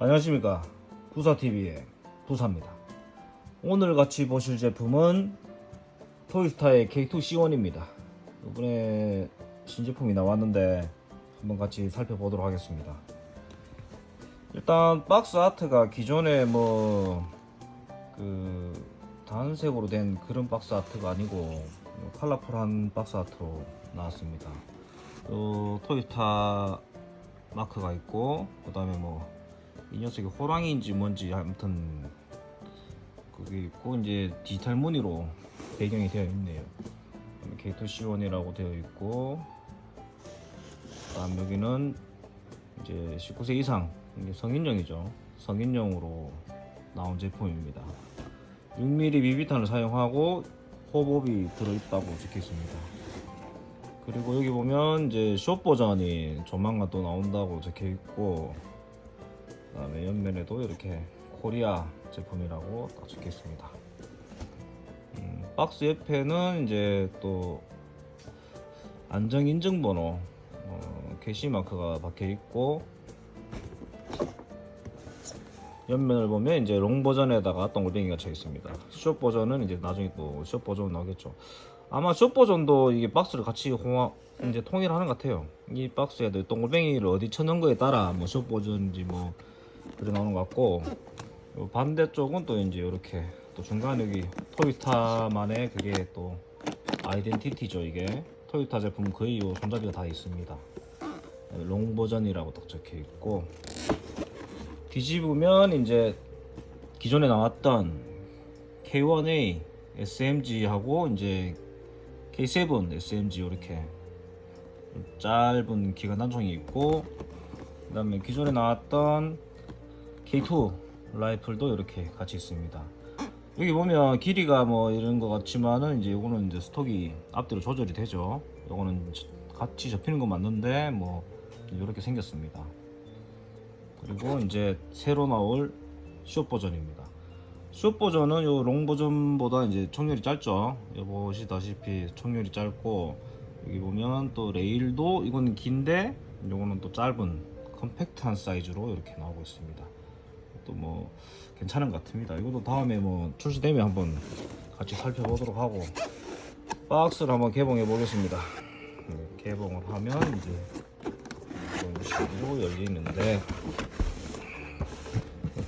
안녕하십니까, 부사TV의 부사입니다. 오늘 같이 보실 제품은 토이스타의 K2C1입니다. 이번에 신제품이 나왔는데 한번 같이 살펴보도록 하겠습니다. 일단 박스 아트가 기존에 단색으로 된 그런 박스 아트가 아니고 컬러풀한 박스 아트로 나왔습니다. 토이스타 마크가 있고, 그 다음에 이 녀석이 호랑이인지 뭔지 아무튼 그게 있고, 이제 디지털 무늬로 배경이 되어 있네요. K2C1이라고 되어 있고, 그다음 여기는 이제 19세 이상, 이게 성인용이죠. 성인용으로 나온 제품입니다. 6mm 비비탄을 사용하고 호법이 들어있다고 적혀있습니다. 그리고 여기 보면 이제 숏 버전이 조만간 또 나온다고 적혀있고, 그 다음에 옆면에도 이렇게 코리아 제품이라고 딱 적혀있습니다. 박스 옆에는 이제 또 안정 인증번호 게시 마크가 박혀있고, 옆면을 보면 이제 롱 버전에다가 동글뱅이가 쳐 있습니다. 숏 버전은 이제 나중에 또 숏 버전 나오겠죠. 아마 숏 버전도 이게 박스를 같이 이제 통일하는 것 같아요. 이 박스에도 동글뱅이를 어디 쳐놓은 거에 따라 숏 버전인지 그래 나오는 것 같고, 반대쪽은 또 이제 이렇게 또 중간에 여기 토이스타만의 그게 또 아이덴티티죠. 이게 토이스타 제품 거의 요 손잡이가 다 있습니다. 롱 버전이라고 딱 적혀 있고, 뒤집으면 이제 기존에 나왔던 K1A SMG하고 이제 K7 SMG 이렇게 짧은 기관 단총이 있고, 그 다음에 기존에 나왔던 K2 라이플도 이렇게 같이 있습니다. 여기 보면 길이가 이런 것 같지만은 이제 요거는 이제 스톡이 앞뒤로 조절이 되죠. 요거는 같이 접히는 건 맞는데 이렇게 생겼습니다. 그리고 이제 새로 나올 숏 버전입니다. 숏 버전은 요 롱 버전보다 이제 총열이 짧죠. 여기 보시다시피 총열이 짧고, 여기 보면 또 레일도 이거는 긴데 요거는 또 짧은 컴팩트한 사이즈로 이렇게 나오고 있습니다. 또 괜찮은 것 같습니다. 이것도 다음에 출시되면 한번 같이 살펴보도록 하고, 박스를 한번 개봉해 보겠습니다. 개봉을 하면 이제 이런 식으로 열리는데,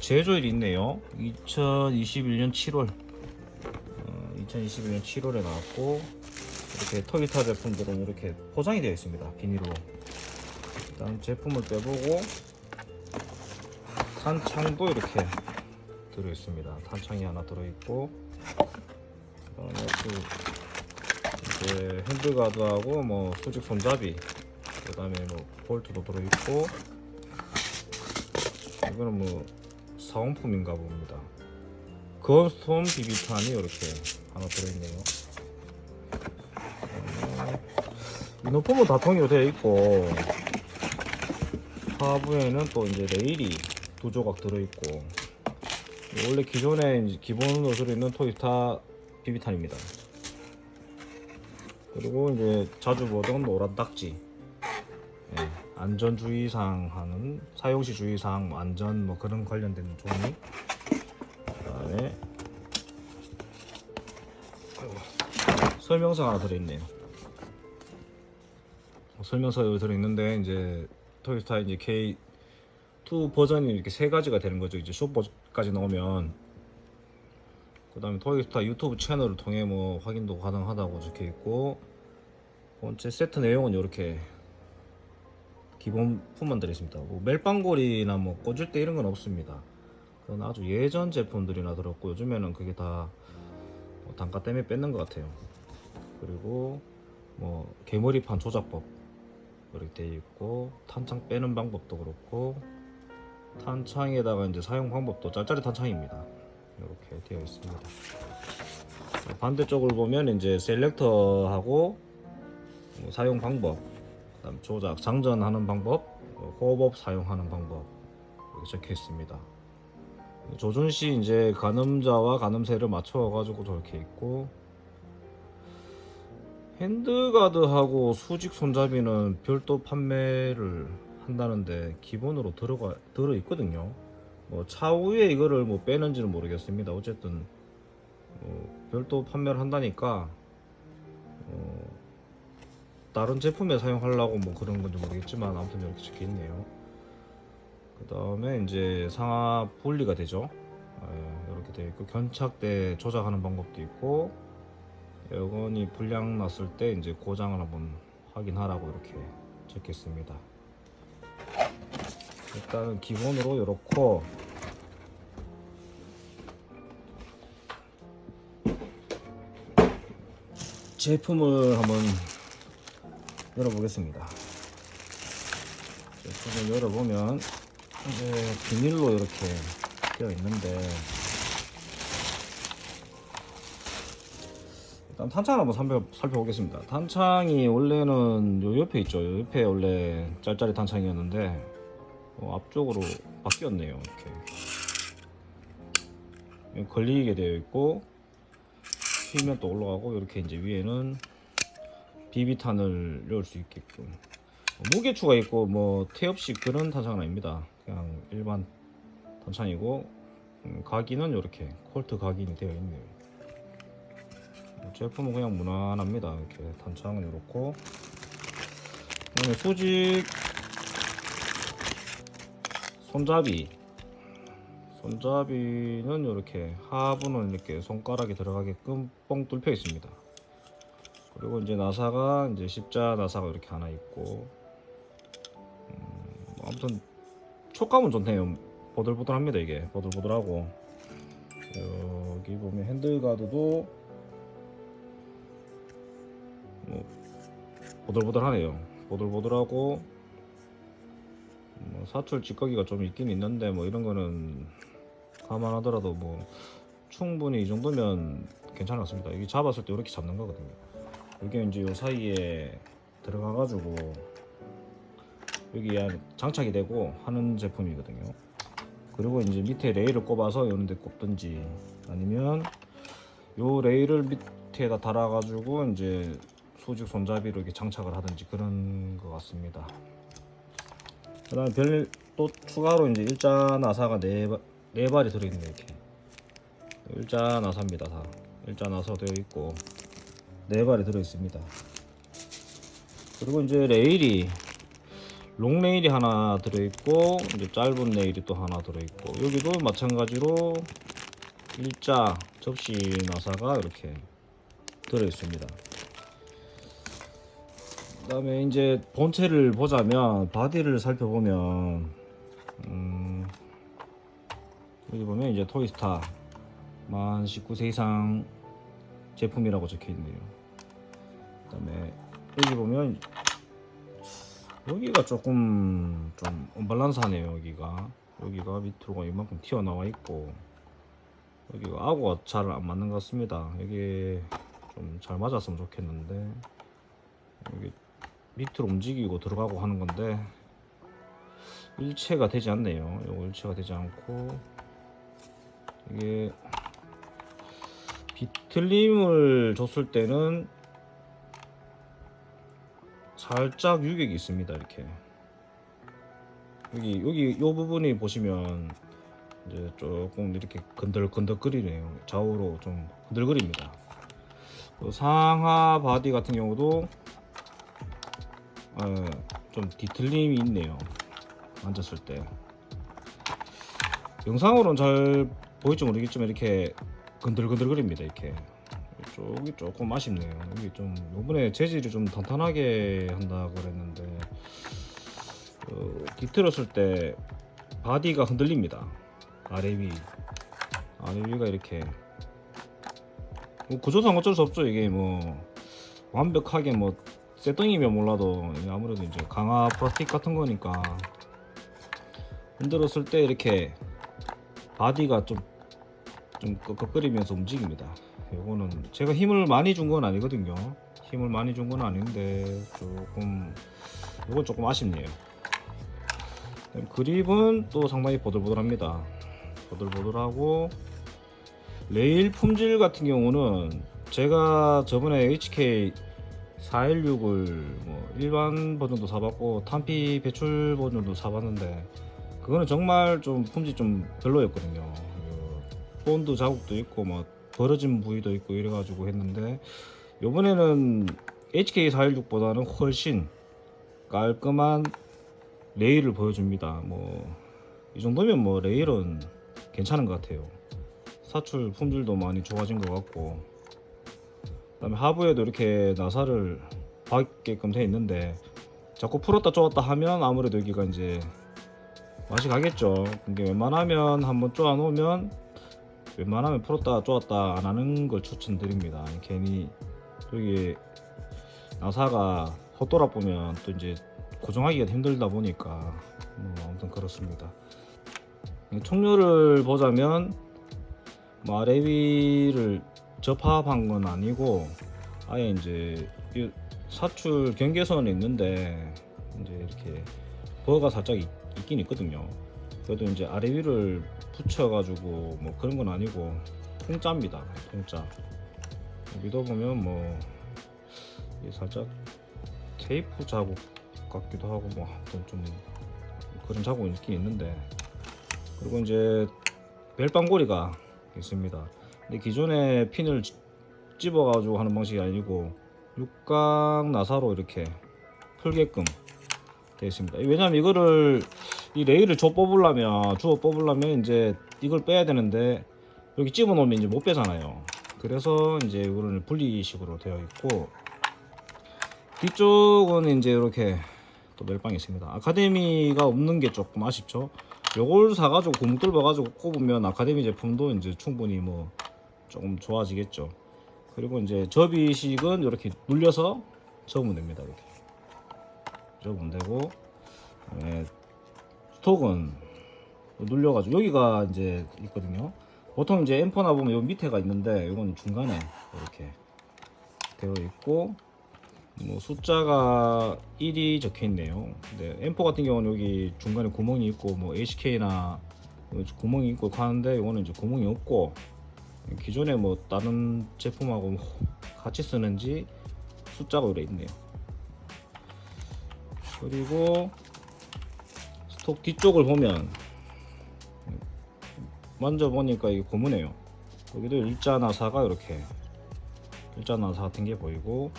제조일이 있네요. 2021년 7월 2021년 7월에 나왔고, 이렇게 토이스타 제품들은 이렇게 포장이 되어 있습니다. 비닐로. 일단 제품을 빼보고, 탄창도 이렇게 들어있습니다. 탄창이 하나 들어있고, 그다음에 또 이제 핸드가드하고 수직 손잡이, 그다음에 볼트도 들어있고, 이거는 사은품인가 봅니다. 건스톤 비비탄이 이렇게 하나 들어있네요. 이노폼은 다 통일로 되어 있고, 하부에는 또 이제 레일이 두 조각 들어있고, 원래 기존에 이제 기본으로 들어있는 토이스타 비비탄입니다. 그리고 이제 자주 보던 노란 딱지, 안전주의사항 하는 사용시 주의사항, 안전 그런 관련된 종이. 그다음에 설명서 하나 들어있네요. 설명서가 여기 들어있는데, 이제 토이스타 이제 K2 버전이 이렇게 세 가지가 되는 거죠. 이제 숏 버전까지 나오면. 그 다음에 토이스타 유튜브 채널을 통해 확인도 가능하다고 적혀 있고, 본체 세트 내용은 이렇게 기본품만 들어있습니다. 멜빵고리나 꽂을 때 이런 건 없습니다. 그건 아주 예전 제품들이나 들었고, 요즘에는 그게 다 단가 때문에 뺏는 것 같아요. 그리고 개머리판 조작법 이렇게 되어 있고, 탄창 빼는 방법도 그렇고, 탄창에다가 이제 사용 방법도 짤짤이 탄창입니다. 이렇게 되어 있습니다. 반대쪽을 보면 이제 셀렉터하고 사용 방법, 그다음 조작, 장전하는 방법, 호법 사용하는 방법 이렇게 적혀 있습니다. 조준 시 이제 가늠자와 가늠쇠를 맞춰 가지고 저렇게 있고, 핸드가드하고 수직 손잡이는 별도 판매를 한다는데 기본으로 들어 있거든요. 뭐 차후에 이거를 뭐 빼는지는 모르겠습니다. 어쨌든 별도 판매를 한다니까 다른 제품에 사용하려고 뭐 그런 건지 모르겠지만 아무튼 이렇게 적혀 있네요. 그 다음에 이제 상하 분리가 되죠. 이렇게 되어 있고 견착대 조작하는 방법도 있고 에어건이 불량 났을 때 이제 고장을 한번 확인하라고 이렇게 적혀 있습니다. 일단은 기본으로 이렇고 제품을 한번 열어보겠습니다. 제품을 열어보면 이제 비닐로 이렇게 되어 있는데 일단 탄창을 한번 살펴보겠습니다. 탄창이 원래는 요 옆에 있죠. 요 옆에 원래 짤짤이 탄창이었는데 앞쪽으로 바뀌었네요. 이렇게 걸리게 되어 있고 휘면 또 올라가고 이렇게 이제 위에는 비비탄을 넣을 수 있게끔 무게추가 있고 뭐 태엽식 그런 탄창은 아닙니다. 그냥 일반 탄창이고 각인은 이렇게 콜트 각인이 되어 있네요. 제품은 그냥 무난합니다. 이렇게 탄창은 이렇고 그다음에 수직 손잡이는 이렇게 하부는 이렇게 손가락이 들어가게끔 뻥 뚫려 있습니다. 그리고 이제 나사가 이제 십자 나사가 이렇게 하나 있고 아무튼 촉감은 좋네요. 보들보들합니다. 이게 보들보들하고 여기 보면 핸들가드도 보들보들하네요. 보들보들하고 사출 찌꺼기가 좀 있긴 있는데 뭐 이런 거는 감안하더라도 뭐 충분히 이 정도면 괜찮았습니다. 이게 잡았을 때 이렇게 잡는 거거든요. 이게 이제 요 사이에 들어가 가지고 여기 장착이 되고 하는 제품이거든요. 그리고 이제 밑에 레일을 꼽아서 이런 데 꼽든지 아니면 요 레일을 밑에다 달아 가지고 이제 수직 손잡이로 이렇게 장착을 하든지 그런 것 같습니다. 그 다음에 또 추가로 이제 일자 나사가 네 발이 들어있네요. 이렇게 일자 나사입니다. 다 일자 나사 되어 있고 네 발이 들어있습니다. 그리고 이제 레일이 롱 레일이 하나 들어있고 이제 짧은 레일이 또 하나 들어있고 여기도 마찬가지로 일자 접시 나사가 이렇게 들어있습니다. 그 다음에 이제 본체를 보자면 바디를 살펴보면 여기 보면 이제 토이스타 만 19세 이상 제품이라고 적혀있네요. 그 다음에 여기 보면 여기가 조금 좀 언밸런스하네요. 여기가 밑으로 이만큼 튀어나와 있고 여기가 아구가 잘 안 맞는 것 같습니다. 여기 좀 잘 맞았으면 좋겠는데 여기 밑으로 움직이고 들어가고 하는 건데 일체가 되지 않네요. 이거 일체가 되지 않고 이게 비틀림을 줬을 때는 살짝 유격이 있습니다. 이렇게 여기 요 부분이 보시면 이제 조금 이렇게 건들건들거리네요. 좌우로 좀 건들거립니다. 상하 바디 같은 경우도 좀 뒤틀림이 있네요. 앉았을 때 영상으로는 잘 보일지 모르겠지만 이렇게 건들건들거립니다. 이렇게 이쪽이 조금 아쉽네요. 이게 좀 요번에 재질이 좀 탄탄하게 한다 그랬는데 뒤틀었을 때 바디가 흔들립니다. 아래 위가 이렇게 구조상 어쩔 수 없죠. 이게 뭐 완벽하게 뭐 쇠덩이면 몰라도 아무래도 이제 강화 플라스틱 같은 거니까 흔들었을 때 이렇게 바디가 좀 끄끄리면서 움직입니다. 요거는 제가 힘을 많이 준 건 아니거든요. 힘을 많이 준 건 아닌데 요건 조금 아쉽네요. 그립은 또 상당히 보들보들합니다. 보들보들하고 레일 품질 같은 경우는 제가 저번에 HK 416을 뭐 일반 버전도 사봤고 탄피 배출 버전도 사봤는데 그 그거는 정말 좀 품질 좀 별로였거든요. 본드 자국도 있고 뭐 벌어진 부위도 있고 이래가지고 했는데, 요번에는 HK416보다는 훨씬 깔끔한 레일을 보여줍니다. 뭐 이 정도면 뭐 레일은 괜찮은 것 같아요. 사출 품질도 많이 좋아진 것 같고, 그다음에 하부에도 이렇게 나사를 박게끔 돼 있는데, 자꾸 풀었다 쪼았다 하면 아무래도 여기가 이제 맛이 가겠죠. 근데 웬만하면 한번 쪼아 놓으면, 웬만하면 풀었다 쪼았다 안 하는 걸 추천드립니다. 괜히 여기 나사가 헛돌아 보면 또 이제 고정하기가 힘들다 보니까 뭐 아무튼 그렇습니다. 총료를 보자면 뭐 아래 위를 접합한 건 아니고, 아예 이제 사출 경계선이 있는데 이제 이렇게 버가 살짝 있긴 있거든요. 그래도 이제 아래 위를 붙여가지고 뭐 그런 건 아니고 통짜입니다. 통짜. 여기도 보면 뭐 살짝 테이프 자국 같기도 하고 뭐 아무튼 좀 그런 자국이 있긴 있는데, 그리고 이제 벨빵고리가 있습니다. 근데 기존에 핀을 집어가지고 하는 방식이 아니고 육각 나사로 이렇게 풀게끔 되어 있습니다. 왜냐면 이거를 이 레일을 주워 뽑으려면 이제 이걸 빼야 되는데, 여기 집어 놓으면 이제 못 빼잖아요. 그래서 이제 이거는 분리식으로 되어 있고, 뒤쪽은 이제 이렇게 또 멜빵이 있습니다. 아카데미가 없는 게 조금 아쉽죠. 요걸 사가지고 고무 뚫어가지고 꼽으면 아카데미 제품도 이제 충분히 뭐 조금 좋아지겠죠. 그리고 이제 접이식은 이렇게 눌려서 접으면 됩니다. 이렇게 접으면 되고, 스톡은 눌려가지고 여기가 이제 있거든요. 보통 이제 엠퍼나 보면 요 밑에가 있는데, 이건 중간에 이렇게 되어 있고, 뭐 숫자가 1이 적혀 있네요. 근데 M4 같은 경우는 여기 중간에 구멍이 있고, 뭐 HK나 구멍이 있고 하는데, 이거는 이제 구멍이 없고, 기존에 뭐 다른 제품하고 같이 쓰는지 숫자가 오래 있네요. 그리고 스톡 뒤쪽을 보면 만져보니까 이게 고무네요. 여기도 일자 나사가 이렇게 일자 나사 같은 게 보이고,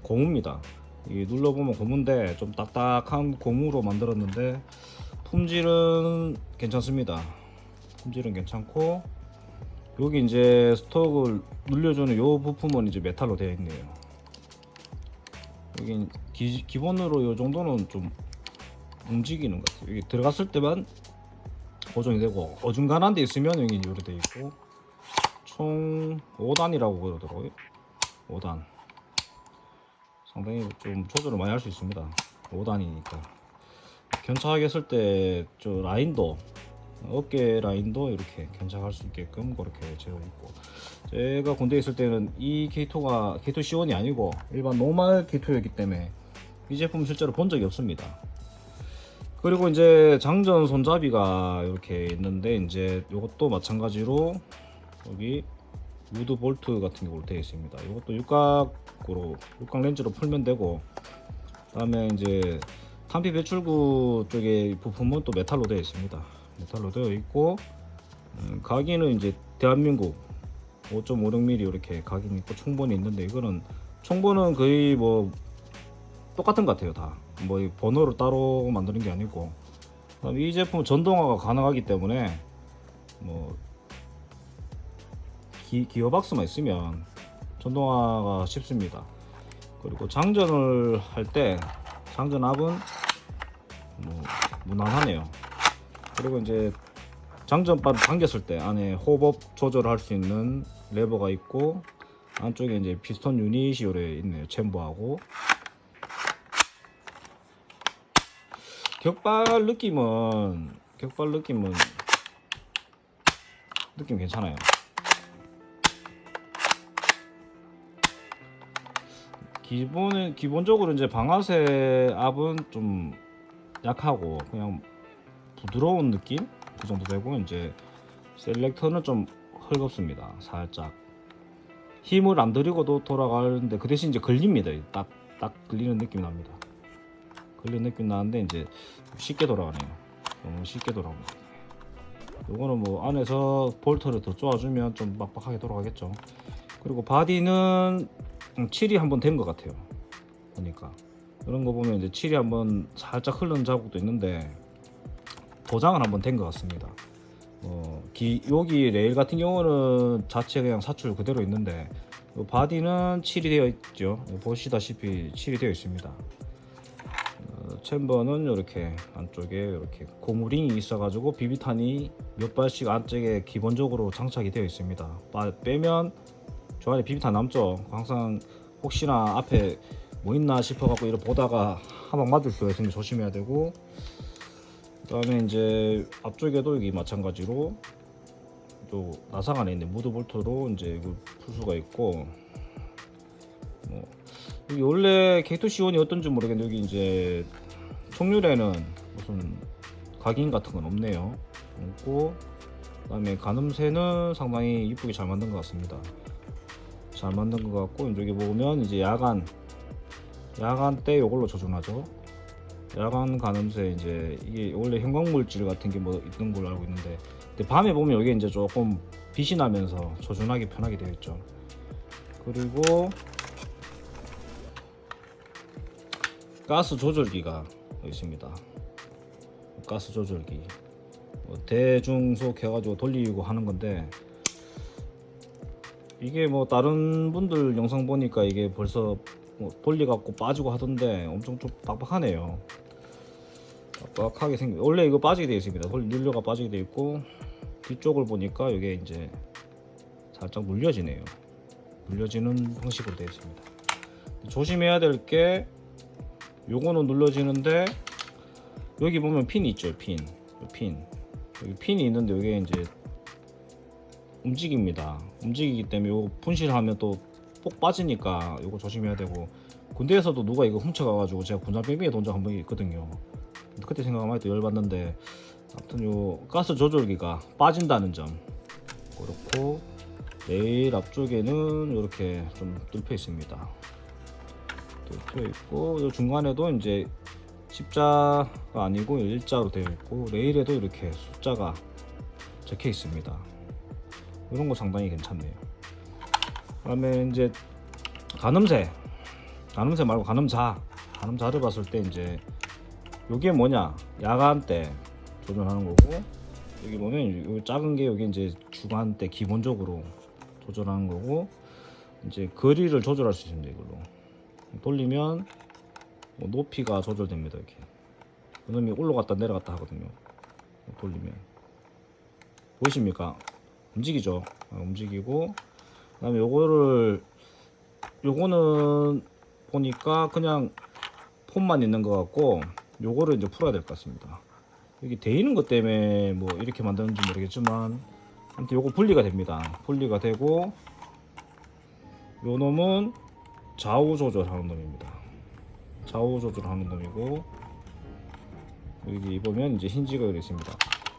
고무입니다. 이 눌러보면 고무인데 좀 딱딱한 고무로 만들었는데 품질은 괜찮습니다. 품질은 괜찮고, 여기 이제 스톡을 눌려주는 요 부품은 이제 메탈로 되어 있네요. 여기 기본으로 요 정도는 좀 움직이는 것 같아요. 여기 들어갔을 때만 고정이 되고, 어중간한 데 있으면 여기 이렇게 되어 있고, 총 5단이라고 그러더라고요. 5단. 상당히 좀 조절을 많이 할 수 있습니다. 5단이니까. 견착하게 했을 때 저 라인도, 어깨 라인도 이렇게 견착할 수 있게끔 그렇게 되어 있고, 제가 군대에 있을 때는 이 K2가 K2 C1이 아니고 일반 노멀 K2였기 때문에 이 제품 실제로 본 적이 없습니다. 그리고 이제 장전 손잡이가 이렇게 있는데, 이제 이것도 마찬가지로 여기 우드 볼트 같은 경우로 되어 있습니다. 이것도 육각 렌즈로 풀면 되고, 그다음에 이제 탄피 배출구 쪽에 부품은 또 메탈로 되어 있습니다. 메탈로 되어 있고, 각인은 이제 대한민국 5.56mm 이렇게 각인이 있고 총본이 있는데, 이거는 총본은 거의 뭐 똑같은 것 같아요. 다 뭐 번호를 따로 만드는 게 아니고, 그다음에 이 제품은 전동화가 가능하기 때문에 뭐 기어박스만 있으면 전동화가 쉽습니다. 그리고 장전을 할 때 장전압은 뭐 무난하네요. 그리고 이제 장전바를 당겼을 때 안에 호흡 조절할 수 있는 레버가 있고, 안쪽에 이제 피스톤 유닛이 요래 있네요. 챔버하고. 격발 느낌 괜찮아요. 기본적으로 이제 방아쇠 압은 좀 약하고 그냥 부드러운 느낌 그 정도 되고, 이제 셀렉터는 좀 헐겁습니다. 살짝 힘을 안 들이고도 돌아가는데, 그 대신 이제 걸립니다. 딱 걸리는 느낌이 납니다. 걸리는 느낌 나는데 이제 쉽게 돌아가네요. 너무 쉽게 돌아옵니다. 요거는 뭐 안에서 볼트를 더 쪼아주면 좀 빡빡하게 돌아가겠죠. 그리고 바디는 칠이 한번 된 것 같아요. 보니까 이런 거 보면 이제 칠이 한번 살짝 흐른 자국도 있는데 도장은 한번 된 것 같습니다. 여기 레일 같은 경우는 자체 그냥 사출 그대로 있는데 바디는 칠이 되어 있죠. 보시다시피 칠이 되어 있습니다. 챔버는 이렇게 안쪽에 이렇게 고무링이 있어가지고 비비탄이 몇 발씩 안쪽에 기본적으로 장착이 되어 있습니다. 빼면 저 안에 비비탄 남죠. 항상 혹시나 앞에 뭐 있나 싶어갖고 이렇게 보다가 한 방 맞을 수가 있으니 조심해야 되고, 그 다음에 이제 앞쪽에도 여기 마찬가지로 또 나상 안에 있는 무드 볼트로 이제 이걸 풀 수가 있고, 여기 원래 K2C1이 어떤지 모르겠는데 여기 이제 총률에는 무슨 각인 같은 건 없네요. 없고, 그 다음에 가늠쇠는 상당히 이쁘게 잘 만든 것 같습니다. 잘 만든 것 같고, 여기 보면 이제 야간 때 이걸로 조준하죠. 야간 가늠쇠 이제 이게 원래 형광물질 같은 게 뭐 있는 걸로 알고 있는데, 근데 밤에 보면 여기 이제 조금 빛이 나면서 조준하기 편하게 되어 있죠. 그리고 가스 조절기가 있습니다. 가스 조절기 대중속 해가지고 돌리고 하는 건데, 이게 뭐 다른 분들 영상 보니까 이게 벌써 뭐 돌려갖고 빠지고 하던데 엄청 좀 빡빡하네요. 빡빡하게 원래 이거 빠지게 되어 있습니다. 눌려가 빠지게 되어 있고, 뒤쪽을 보니까 이게 이제 살짝 눌려지네요. 눌려지는 형식으로 되어 있습니다. 조심해야 될 게, 요거는 눌러지는데 여기 보면 핀이 있죠. 핀 여기 핀이 있는데 이게 이제 움직입니다. 움직이기 때문에 요 분실하면 또 뽁 빠지니까 요거 조심해야 되고, 군대에서도 누가 이거 훔쳐가가지고 제가 군장 뺑뺑이 돈 적 한 번 있거든요. 그때 생각하면 많이 또 열받는데, 아무튼 요 가스 조절기가 빠진다는 점 그렇고, 레일 앞쪽에는 이렇게 좀 뚫혀 있습니다. 뚫혀 있고, 요 중간에도 이제 십자가 아니고 일자로 되어 있고, 레일에도 이렇게 숫자가 적혀 있습니다. 이런 거 상당히 괜찮네요. 그다음에 이제 가늠쇠 말고 가늠자를 봤을 때 이제 요게 뭐냐, 야간 때 조절하는 거고, 여기 보면 요 작은 게 여기 이제 주간 때 기본적으로 조절하는 거고, 이제 거리를 조절할 수 있습니다. 이걸로 돌리면 뭐 높이가 조절됩니다. 이렇게 그놈이 올라갔다 내려갔다 하거든요. 돌리면 보이십니까? 움직이죠. 움직이고, 그다음에 요거는 보니까 그냥 폰만 있는 것 같고, 요거를 이제 풀어야 될 것 같습니다. 여기 돼 있는 것 때문에 뭐 이렇게 만드는지 모르겠지만, 아무튼 요거 분리가 됩니다. 분리가 되고, 요 놈은 좌우 조절하는 놈입니다. 좌우 조절하는 놈이고, 여기 보면 이제 힌지가 있습니다.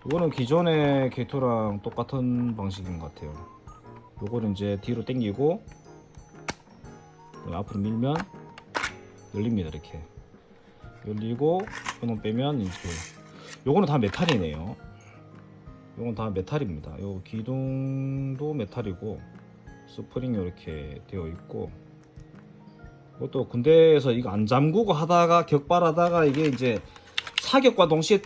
이거는 기존의 K2랑 똑같은 방식인 것 같아요. 요거는 이제 뒤로 당기고 앞으로 밀면 열립니다. 이렇게 열리고, 요놈 빼면 이제 요거는 다 메탈이네요. 요건 다 메탈입니다. 요 기둥도 메탈이고, 스프링이 이렇게 되어 있고, 이것도 군대에서 이거 안 잠그고 하다가 격발하다가 이게 이제 사격과 동시에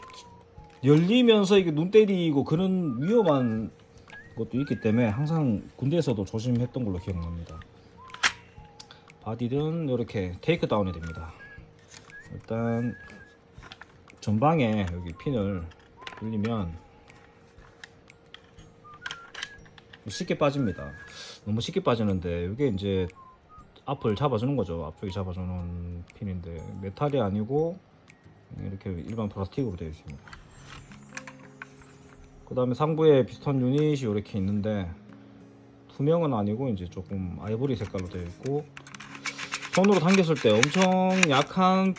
열리면서 이게 눈 때리고 그런 위험한 것도 있기 때문에 항상 군대에서도 조심했던 걸로 기억납니다. 바디는 이렇게 테이크 다운이 됩니다. 일단 전방에 여기 핀을 돌리면 쉽게 빠집니다. 너무 쉽게 빠지는데, 이게 이제 앞을 잡아주는 거죠. 앞쪽이 잡아주는 핀인데 메탈이 아니고 이렇게 일반 플라스틱으로 되어 있습니다. 그 다음에 상부에 피스톤 유닛이 이렇게 있는데, 투명은 아니고 이제 조금 아이보리 색깔로 되어 있고, 손으로 당겼을 때 엄청 약한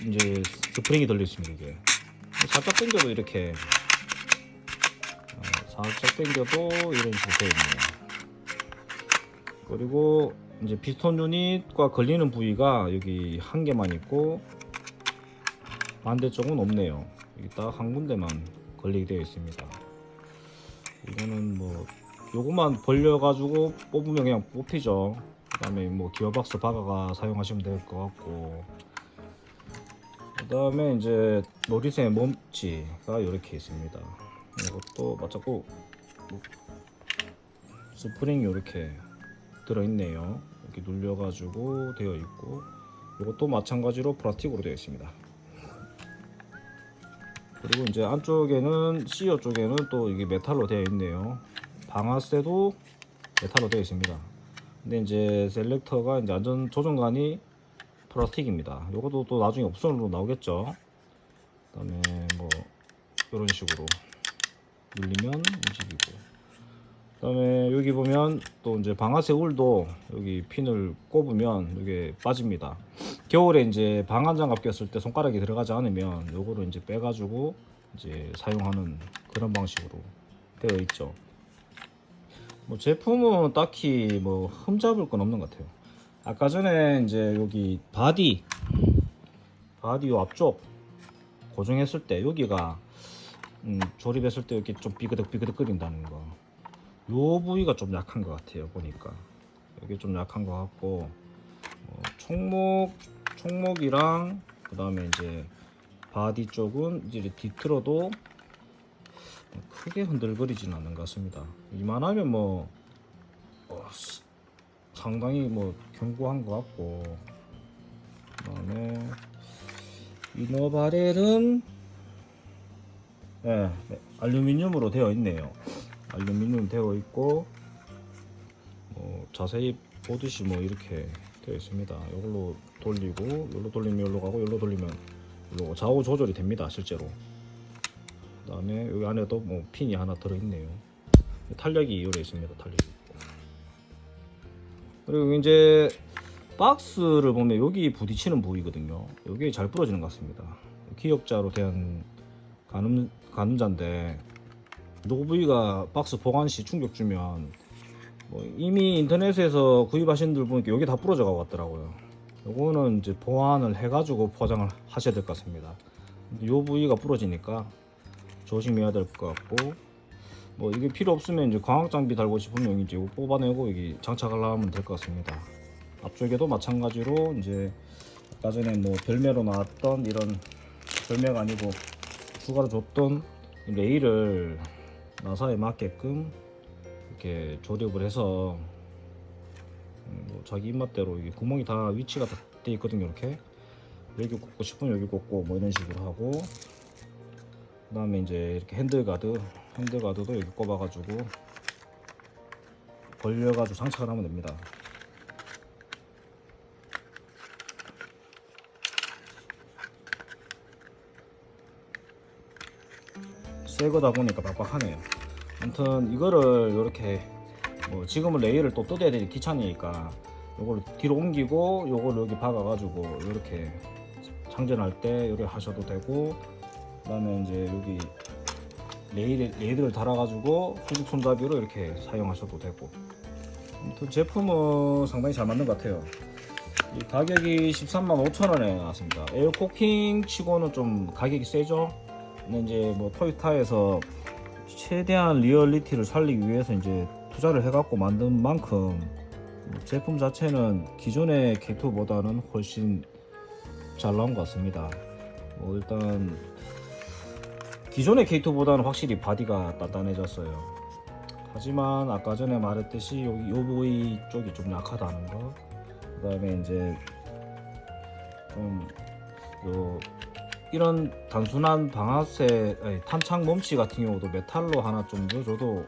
이제 스프링이 들려 있습니다. 이게 살짝 당겨도 이렇게 살짝 당겨도 이런 식으로 되어 있네요. 그리고 이제 피스톤 유닛과 걸리는 부위가 여기 한 개만 있고 반대쪽은 없네요. 여기 딱 한 군데만 걸리게 되어 있습니다. 이거는 뭐 요것만 벌려가지고 뽑으면 그냥 뽑히죠. 그 다음에 뭐 기어박스 박아가 사용하시면 될 것 같고, 그 다음에 이제 노리쇠 몸치가 이렇게 있습니다. 이것도 맞잡고 스프링이 이렇게 들어있네요. 이렇게 눌려가지고 되어 있고, 이것도 마찬가지로 플라스틱으로 되어 있습니다. 그리고 이제 안쪽에는 시어 쪽에는 또 이게 메탈로 되어 있네요. 방아쇠도 메탈로 되어 있습니다. 근데 이제 셀렉터가 이제 안전 조정관이 플라스틱입니다. 이것도 또 나중에 옵션으로 나오겠죠. 그다음에 뭐 이런 식으로 눌리면 움직이고, 그다음에 여기 보면 또 이제 방아쇠 울도 여기 핀을 꼽으면 이게 빠집니다. 겨울에 이제 방한장갑 꼈을 때 손가락이 들어가지 않으면 요거를 이제 빼가지고 이제 사용하는 그런 방식으로 되어 있죠. 뭐 제품은 딱히 뭐 흠잡을 건 없는 것 같아요. 아까 전에 이제 여기 바디 요 앞쪽 고정했을 때 여기가 조립했을 때 이렇게 좀 삐그덕 거린다는 거, 요 부위가 좀 약한 것 같아요. 보니까 여기 좀 약한 것 같고, 총목이랑 그 다음에 이제 바디 쪽은 이제 뒤틀어도 크게 흔들거리지는 않는 것 같습니다. 이만하면 뭐 상당히 뭐 견고한 것 같고, 그 다음에 이너 바렐은 알루미늄으로 되어 있네요. 알루미늄 되어 있고, 자세히 보듯이 뭐 이렇게 되어 있습니다. 이걸로 돌리고, 이걸로 돌리면 이걸로 가고, 이걸로 돌리면 이걸로 좌우 조절이 됩니다, 실제로. 그 다음에 여기 안에도 뭐 핀이 하나 들어있네요. 탄력이 이렇게 있습니다. 탄력이 있고. 그리고 이제 박스를 보면 여기 부딪히는 부위거든요. 여기 잘 부러지는 것 같습니다. 기역자로 된 가늠자인데, 이 부위가 박스 보관 시 충격 주면 뭐 이미 인터넷에서 구입하신 분들 보니까 여기 다 부러져 가고 왔더라고요. 요거는 이제 보완을 해가지고 포장을 하셔야 될 것 같습니다. 이 부위가 부러지니까 조심해야 될 것 같고, 뭐 이게 필요 없으면 이제 광학 장비 달고 싶으면 이제 이거 뽑아내고 여기 장착하려면 될 것 같습니다. 앞쪽에도 마찬가지로 이제 아까 전에 뭐 별매로 나왔던 이런, 별매가 아니고 추가로 줬던 레일을 나사에 맞게끔 이렇게 조립을 해서 뭐 자기 입맛대로 이게 구멍이 다 위치가 다 돼 있거든요. 이렇게 여기 꽂고 싶으면 여기 꽂고 뭐 이런 식으로 하고, 그 다음에 이제 이렇게 핸들가드도 여기 꼽아가지고 벌려가지고 장착을 하면 됩니다. 새 거다 보니까 빡빡하네요. 아무튼 이거를 이렇게 뭐 지금은 레일을 또 뜯어야 되니 귀찮으니까 요걸 뒤로 옮기고 요걸 여기 박아가지고 이렇게 장전할 때 이렇게 하셔도 되고, 그 다음에 이제 여기 레일을 달아가지고 후직 손잡이로 이렇게 사용하셔도 되고, 아무튼 제품은 상당히 잘 맞는 것 같아요. 이 가격이 135,000원에 나왔습니다. 에어코킹 치고는 좀 가격이 세죠. 근데 이제 뭐 토요타에서 최대한 리얼리티를 살리기 위해서 이제 투자를 해갖고 만든 만큼 제품 자체는 기존의 K2보다는 훨씬 잘 나온 것 같습니다. 뭐 일단 기존의 K2보다는 확실히 바디가 단단해졌어요. 하지만 아까 전에 말했듯이 여기 요 부위 쪽이 좀 약하다는 거, 그 다음에 이제 좀 이런 단순한 방아쇠 탄창 몸치 같은 경우도 메탈로 하나 좀 넣어줘도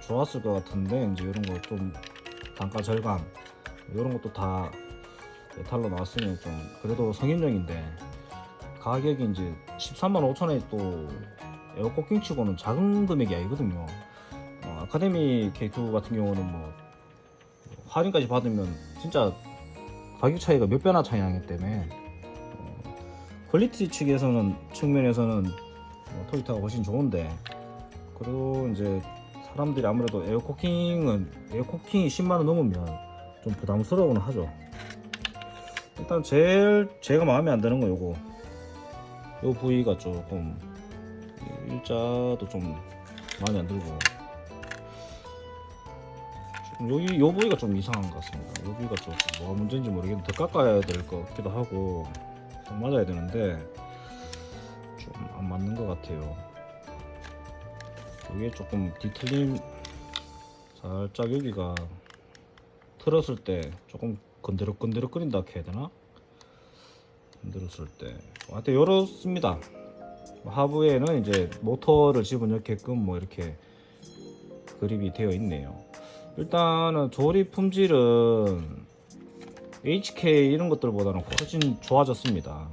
좋았을 것 같은데, 이제 이런 거 좀 단가 절감 이런 것도 다 메탈로 나왔으면 좀 그래도 성인용인데, 가격이 이제 135,000원에 또 에어코킹 치고는 작은 금액이 아니거든요. 아카데미 K2 같은 경우는 뭐 할인까지 받으면 진짜 가격 차이가 몇 배나 차이 나기 때문에 퀄리티 측면에서는 토요타가 훨씬 좋은데, 그리고 이제 사람들이 아무래도 에어코킹이 10만원 넘으면 좀 부담스러워는 하죠. 일단 제일 제가 마음에 안 드는 건 요 부위가 조금 일자도 좀 많이 안 들고 좀 여기 요 부위가 좀 이상한 것 같습니다. 요 부위가 좀 뭐가 문제인지 모르겠는데 더 깎아야 될 것 같기도 하고 딱 맞아야 되는데 좀 안 맞는 것 같아요. 이게 조금 뒤틀림 살짝 여기가 틀었을 때 조금 건드럭건드럭거린다 해야 되나? 건드렸을 때 하여튼 이렇습니다. 하부에는 이제 모터를 집어넣게끔 뭐 이렇게 그립이 되어 있네요. 일단은 조립 품질은 HK 이런 것들보다는 훨씬 좋아졌습니다.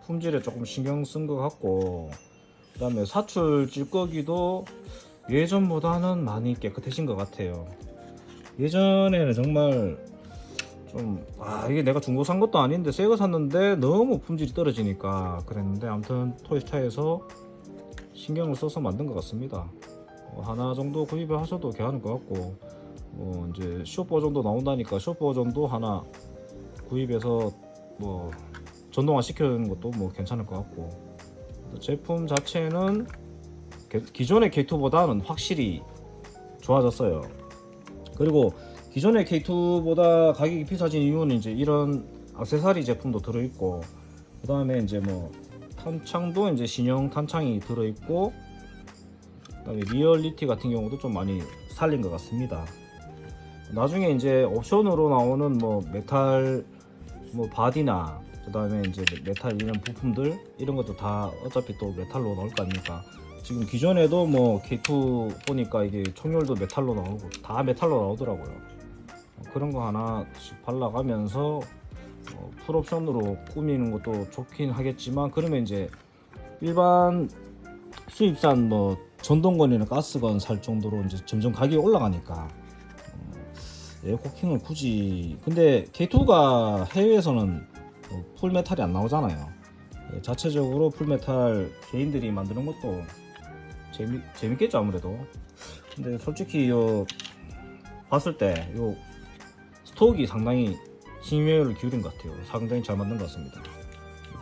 품질에 조금 신경 쓴 것 같고, 그 다음에 사출 찌꺼기도 예전보다는 많이 깨끗해진 것 같아요. 예전에는 정말 좀 이게 내가 중고 산 것도 아닌데 새 거 샀는데 너무 품질이 떨어지니까 그랬는데, 아무튼 토이스타에서 신경을 써서 만든 것 같습니다. 하나 정도 구입을 하셔도 괜찮을 것 같고, 이제 숏 버전도 나온다니까 숏 버전도 하나 구입해서 뭐 전동화 시키는 것도 뭐 괜찮을 것 같고, 제품 자체는 기존의 K2보다는 확실히 좋아졌어요. 그리고 기존의 K2보다 가격이 비싸진 이유는 이제 이런 액세서리 제품도 들어있고, 그 다음에 이제 뭐 탄창도 이제 신형 탄창이 들어있고, 그 다음에 리얼리티 같은 경우도 좀 많이 살린 것 같습니다. 나중에 이제 옵션으로 나오는 뭐 메탈 뭐 바디나 그 다음에 이제 메탈 이런 부품들 이런 것도 다 어차피 또 메탈로 나올 거 아닙니까? 지금 기존에도 뭐 K2 보니까 이게 총열도 메탈로 나오고 다 메탈로 나오더라고요. 그런 거 하나씩 발라가면서 풀옵션으로 꾸미는 것도 좋긴 하겠지만, 그러면 이제 일반 수입산 뭐 전동건이나 가스건 살 정도로 이제 점점 가격이 올라가니까 에어코킹을 굳이, 근데 K2가 해외에서는 풀메탈이 안 나오잖아요. 자체적으로 풀메탈 개인들이 만드는 것도 재밌겠죠 아무래도. 근데 솔직히 요 봤을 때 요 스톡이 상당히 신뢰를 기울인 것 같아요. 상당히 잘 만든 것 같습니다.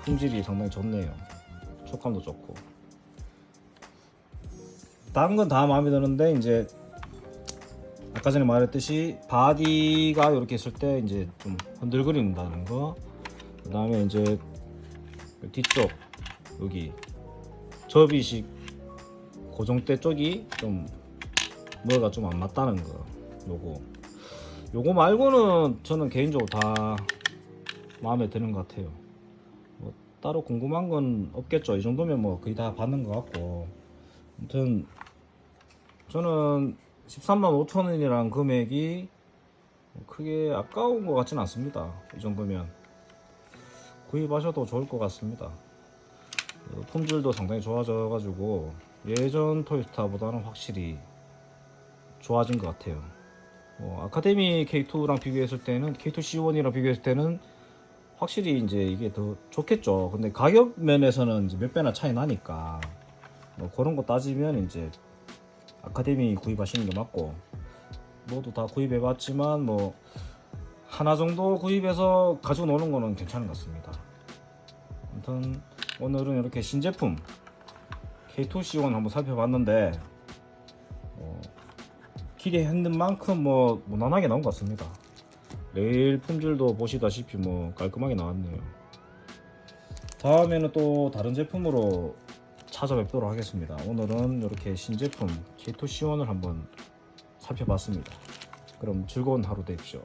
품질이 상당히 좋네요. 촉감도 좋고. 다른 건 다 마음에 드는데, 이제 아까 전에 말했듯이 바디가 이렇게 있을 때 이제 좀 흔들거린다는 거, 그 다음에 이제 뒤쪽 여기 접이식 고정대 쪽이 좀 뭐가 좀 안 맞다는 거, 요거 말고는 저는 개인적으로 다 마음에 드는 것 같아요. 뭐 따로 궁금한 건 없겠죠. 이 정도면 뭐 거의 다 받는 것 같고, 아무튼 저는 135,000원이라는 금액이 크게 아까운 것 같지는 않습니다. 이 정도면 구입하셔도 좋을 것 같습니다. 품질도 상당히 좋아져 가지고 예전 토요타보다는 확실히 좋아진 것 같아요. 아카데미 K2랑 비교했을 때는, K2 C1이랑 비교했을 때는 확실히 이제 이게 더 좋겠죠. 근데 가격 면에서는 이제 몇 배나 차이 나니까 그런 거 따지면 이제 아카데미 구입하시는 게 맞고, 모두 다 구입해봤지만 뭐 하나 정도 구입해서 가지고 노는 거는 괜찮은 것 같습니다. 아무튼 오늘은 이렇게 신제품 K2C1 한번 살펴봤는데, 기대했는 만큼 뭐 무난하게 나온 것 같습니다. 레일 품질도 보시다시피 뭐 깔끔하게 나왔네요. 다음에는 또 다른 제품으로 찾아뵙도록 하겠습니다. 오늘은 이렇게 신제품 K2C1을 한번 살펴봤습니다. 그럼 즐거운 하루 되십시오.